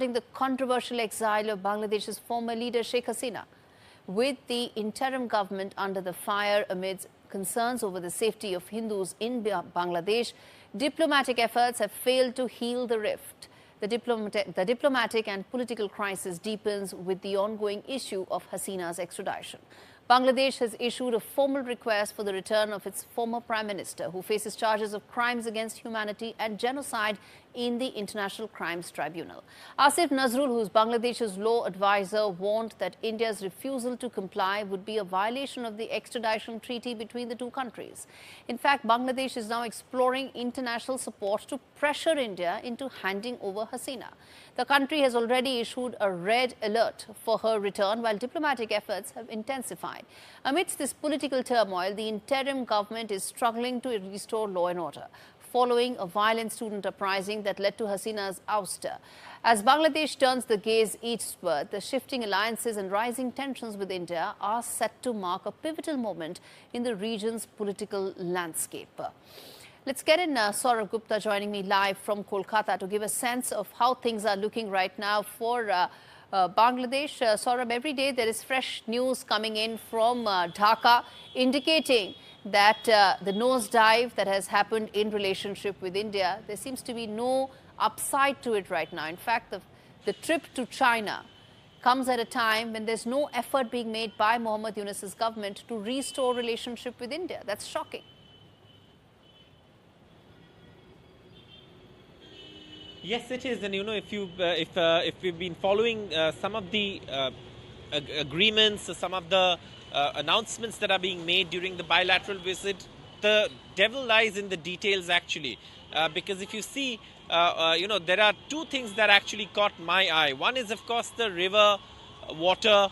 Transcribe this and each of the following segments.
The controversial exile of Bangladesh's former leader Sheikh Hasina, with the interim government under the fire amidst concerns over the safety of Hindus in Bangladesh, diplomatic efforts have failed to heal the rift. The diplomatic and political crisis deepens with the ongoing issue of Hasina's extradition. Bangladesh has issued a formal request for the return of its former Prime Minister, who faces charges of crimes against humanity and genocide in the International Crimes Tribunal. Asif Nazrul, who is Bangladesh's law advisor, warned that India's refusal to comply would be a violation of the extradition treaty between the two countries. In fact, Bangladesh is now exploring international support to pressure India into handing over Hasina. The country has already issued a red alert for her return, while diplomatic efforts have intensified. Amidst this political turmoil, the interim government is struggling to restore law and order, following a violent student uprising that led to Hasina's ouster. As Bangladesh turns the gaze eastward, the shifting alliances and rising tensions with India are set to mark a pivotal moment in the region's political landscape. Let's get in Saurabh Gupta joining me live from Kolkata to give a sense of how things are looking right now for Bangladesh. Saurabh, every day there is fresh news coming in from Dhaka indicating that the nosedive that has happened in relationship with India, there seems to be no upside to it right now. In fact, the trip to China comes at a time when there's no effort being made by Mohammad Yunus's government to restore relationship with India. That's shocking. Yes, it is, and you know, if we've been following some of the agreements, some of the announcements that are being made during the bilateral visit, the devil lies in the details actually. Because if you see, you know, there are two things that actually caught my eye. One is, of course, the river water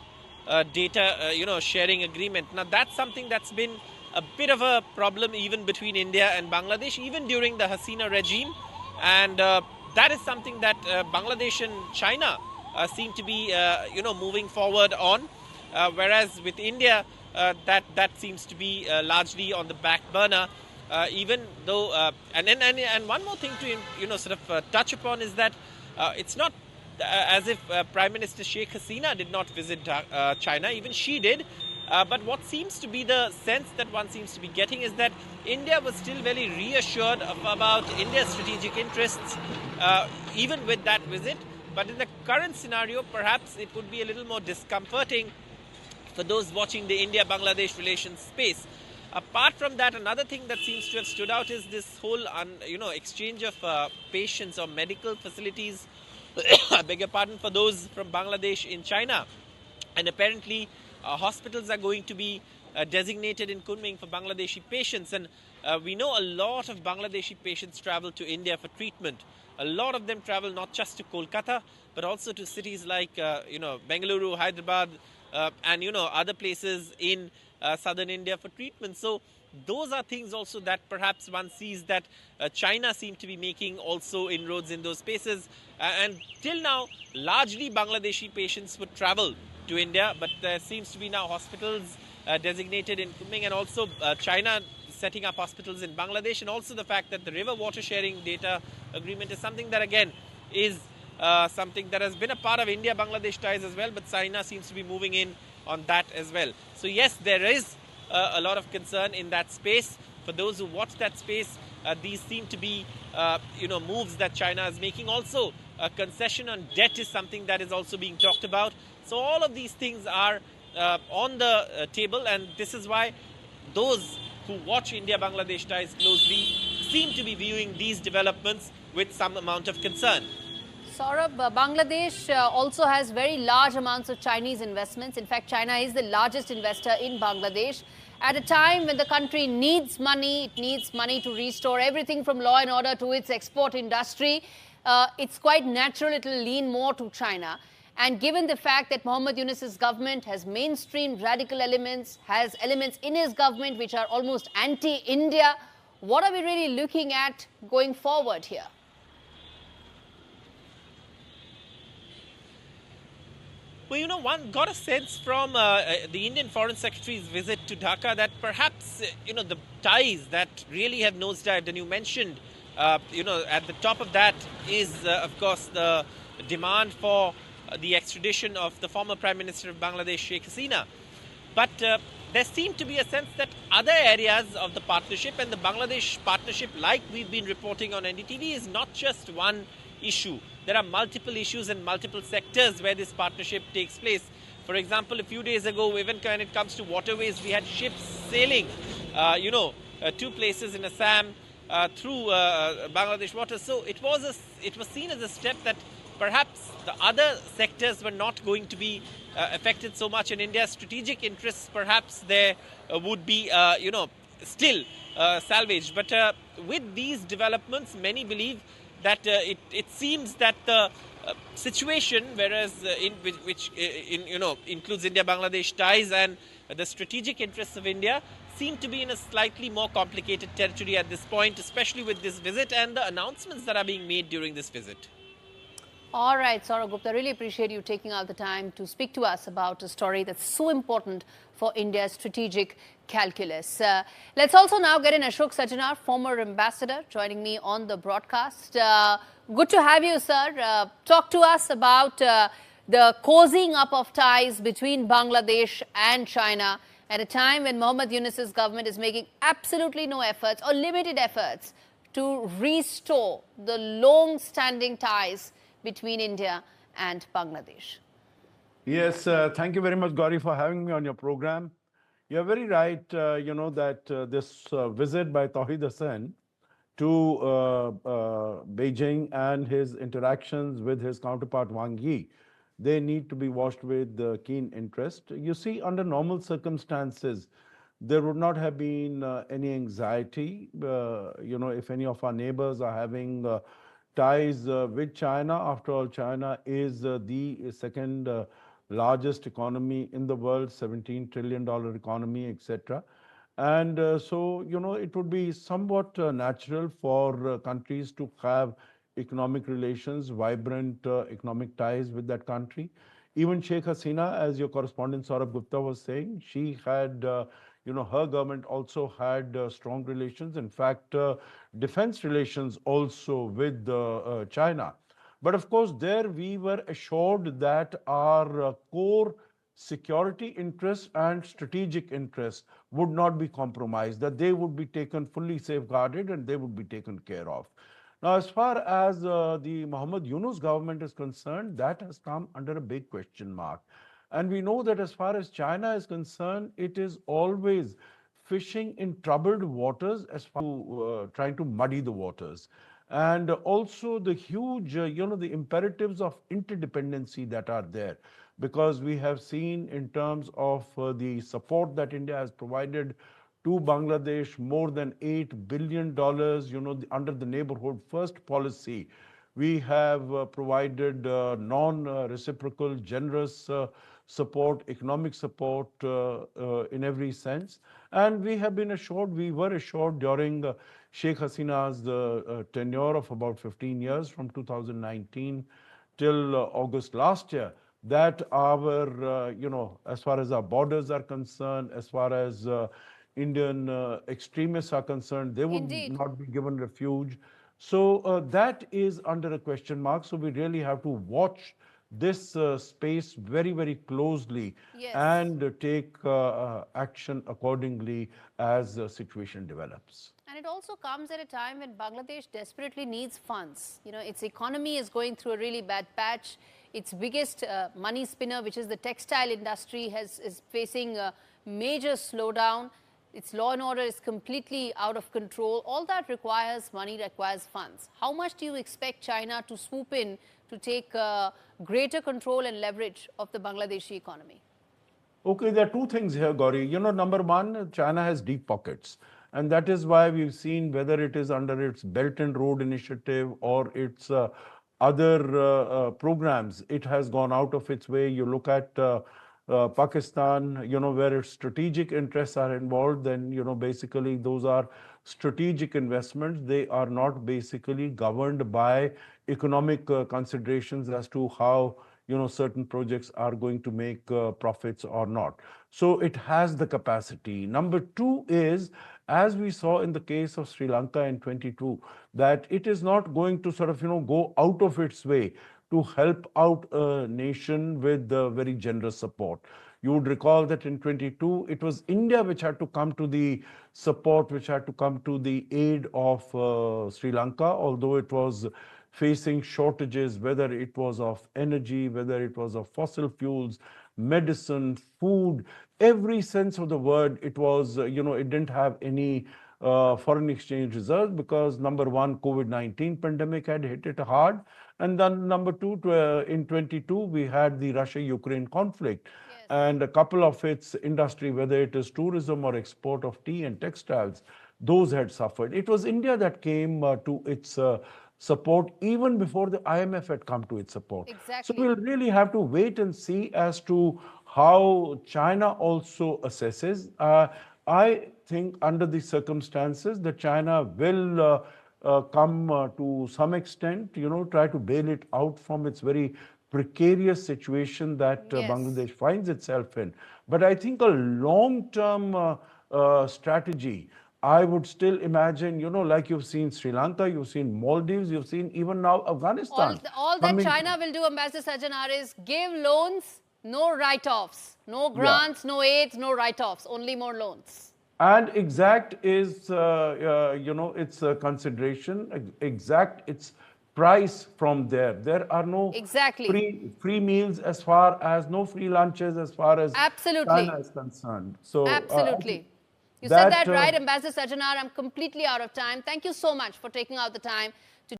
data, you know, sharing agreement. Now, that's something that's been a bit of a problem even between India and Bangladesh, even during the Hasina regime, and that is something that Bangladesh and China seem to be, you know, moving forward on, whereas with India, that seems to be largely on the back burner. Even though, and one more thing to, you know, sort of touch upon is that it's not as if Prime Minister Sheikh Hasina did not visit China. Even she did. But what seems to be the sense that one seems to be getting is that India was still very reassured about India's strategic interests, even with that visit. But in the current scenario, perhaps it would be a little more discomforting for those watching the India-Bangladesh relations space. Apart from that, another thing that seems to have stood out is this whole, you know, exchange of patients or medical facilities, I beg your pardon, for those from Bangladesh in China. And apparently, hospitals are going to be designated in Kunming for Bangladeshi patients, and we know a lot of Bangladeshi patients travel to India for treatment. A lot of them travel not just to Kolkata, but also to cities like, you know, Bengaluru, Hyderabad, and, you know, other places in southern India for treatment. So those are things also that perhaps one sees that China seemed to be making also inroads in those spaces. And till now, largely Bangladeshi patients would travel to India, but there seems to be now hospitals designated in Kunming, and also China setting up hospitals in Bangladesh, and also the fact that the river water sharing data agreement is something that again is something that has been a part of India-Bangladesh ties as well, but China seems to be moving in on that as well. So yes, there is a lot of concern in that space. For those who watch that space, these seem to be you know, moves that China is making. Also, a concession on debt is something that is also being talked about. So all of these things are on the table, and this is why those who watch India-Bangladesh ties closely seem to be viewing these developments with some amount of concern. Saurabh, Bangladesh also has very large amounts of Chinese investments. In fact, China is the largest investor in Bangladesh. At a time when the country needs money, it needs money to restore everything from law and order to its export industry, it's quite natural it will lean more to China. And given the fact that Mohammad Yunus's government has mainstreamed radical elements, has elements in his government which are almost anti-India, what are we really looking at going forward here? Well, you know, one got a sense from the Indian Foreign Secretary's visit to Dhaka that perhaps, you know, the ties that really have nosedived, and you mentioned, you know, at the top of that is, of course, the demand for the extradition of the former Prime Minister of Bangladesh, Sheikh Hasina. But there seemed to be a sense that other areas of the partnership, and the Bangladesh partnership, like we've been reporting on NDTV, is not just one issue. There are multiple issues and multiple sectors where this partnership takes place. For example, a few days ago, even when it comes to waterways, we had ships sailing, two places in Assam through Bangladesh waters. So it was seen as a step that perhaps the other sectors were not going to be affected so much, in India's strategic interests. Perhaps there would be, still salvaged. But with these developments, many believe that it seems that the situation, whereas which includes India-Bangladesh ties and the strategic interests of India, seem to be in a slightly more complicated territory at this point, especially with this visit and the announcements that are being made during this visit. All right, Saurabh Gupta, really appreciate you taking out the time to speak to us about a story that's so important for India's strategic calculus. Let's also now get in Ashok Sajjanhar, former ambassador, joining me on the broadcast. Good to have you, sir. Talk to us about the cozying up of ties between Bangladesh and China at a time when Mohammad Yunus's government is making absolutely no efforts or limited efforts to restore the long-standing ties between India and Bangladesh. Yes, thank you very much, Gaurie, for having me on your program. You're very right, that this visit by Touhid Hossain to Beijing and his interactions with his counterpart Wang, they need to be watched with keen interest. You see, under normal circumstances, there would not have been any anxiety, if any of our neighbors are having ties with China. After all, China is the second largest economy in the world, $17 trillion economy, etc. And so, it would be somewhat natural for countries to have economic relations, vibrant economic ties with that country. Even Sheikh Hasina, as your correspondent Saurabh Gupta was saying, she had her government also had strong relations. In fact, defense relations also with China. But of course, there we were assured that our core security interests and strategic interests would not be compromised, that they would be taken fully safeguarded and they would be taken care of. Now, as far as the Mohammad Yunus government is concerned, that has come under a big question mark. And we know that as far as China is concerned, it is always fishing in troubled waters as far as trying to muddy the waters. And also the huge, the imperatives of interdependency that are there. Because we have seen in terms of the support that India has provided to Bangladesh, more than $8 billion, under the Neighborhood First policy. We have provided non-reciprocal, generous support, economic support in every sense. And we were assured during Sheikh Hasina's tenure of about 15 years, from 2019 till August last year, that our, as far as our borders are concerned, as far as Indian extremists are concerned, they would not be given refuge. So that is under a question mark. So we really have to watch this space very, very closely, and take action accordingly as the situation develops. And it also comes at a time when Bangladesh desperately needs funds. Its economy is going through a really bad patch. Its biggest money spinner, which is the textile industry, is facing a major slowdown. Its law and order is completely out of control. All that requires money, requires funds. How much do you expect China to swoop in to take greater control and leverage of the Bangladeshi economy? Okay, there are two things here, Gaurie. Number one, China has deep pockets. And that is why we've seen, whether it is under its Belt and Road Initiative or its other programs, it has gone out of its way. You look at Pakistan, where its strategic interests are involved, then, basically those are strategic investments. They are not basically governed by economic considerations as to how, certain projects are going to make profits or not. So it has the capacity. Number two is, as we saw in the case of Sri Lanka in 22, that it is not going to sort of, go out of its way to help out a nation with very generous support. You would recall that in 22, it was India which had to come to the support, which had to come to the aid of Sri Lanka, although it was facing shortages, whether it was of energy, whether it was of fossil fuels, medicine, food, every sense of the word. It was, it didn't have any foreign exchange reserves because number one, COVID-19 pandemic had hit it hard. And then number two, in 22, we had the Russia-Ukraine conflict. Yes. And a couple of its industry, whether it is tourism or export of tea and textiles, those had suffered. It was India that came to its support even before the IMF had come to its support. Exactly. So we'll really have to wait and see as to how China also assesses. I think under the circumstances that China will come to some extent, try to bail it out from its very precarious situation that Yes. Bangladesh finds itself in. But I think a long-term strategy, I would still imagine, like you've seen Sri Lanka, you've seen Maldives, you've seen even now Afghanistan. All that China will do, Ambassador Sajjanhar, is give loans, no write-offs, no grants, no aids, no write-offs, only more loans. And exact is, its consideration, exact its price from there. There are no free meals as far as, no free lunches as far as China is concerned. So absolutely. You said that right, Ambassador Sajjanhar. I'm completely out of time. Thank you so much for taking out the time